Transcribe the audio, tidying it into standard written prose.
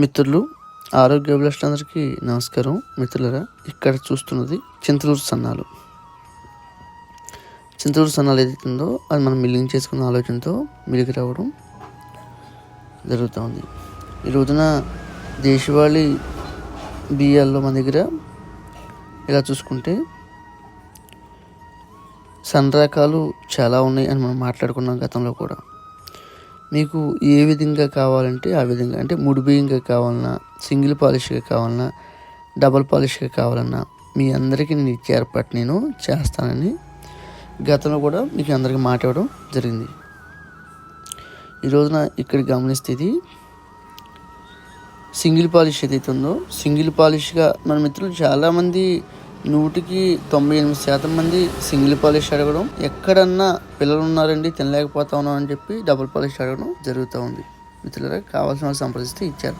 మిత్రులు, ఆరోగ్య అభిలాషులందరికీ నమస్కారం. మిత్రులరా, ఇక్కడ చూస్తున్నది చింతలూరు సన్నాలు. చింతలూరు సన్నాలు ఏదైతుందో అది మనం మిల్లింగ్ చేసుకున్న ఆలోచనతో మిల్లికి రావడం జరుగుతుంది. ఈ రోజున దేశవాళీ బియ్యాల్లో మన దగ్గర ఇలా చూసుకుంటే సన్న రకాలు చాలా ఉన్నాయి అని మనం మాట్లాడుకున్నాం గతంలో కూడా. మీకు ఏ విధంగా కావాలంటే ఆ విధంగా, అంటే ముడి బియ్యంగా కావాలన్నా, సింగిల్ పాలిష్గా కావాలన్నా, డబల్ పాలిష్గా కావాలన్నా మీ అందరికీ నేను ఇచ్చే ఏర్పాటు నేను చేస్తానని గతంలో కూడా మీకు అందరికీ మాట ఇవ్వడం జరిగింది. ఈ రోజున ఇక్కడ గమనిస్తే ఇది సింగిల్ పాలిష్ ఏదైతే ఉందో, సింగిల్ పాలిష్గా మన మిత్రులు చాలామంది 100% మంది సింగిల్ పాలిష్ అడగడం, ఎక్కడన్నా పిల్లలు ఉన్నారండి తినలేకపోతా ఉన్నాం అని చెప్పి డబుల్ పాలిష్ అడగడం జరుగుతూ ఉంది. మిత్రులారా, కావాల్సిన వాళ్ళు సంప్రదిస్తే ఇచ్చారు.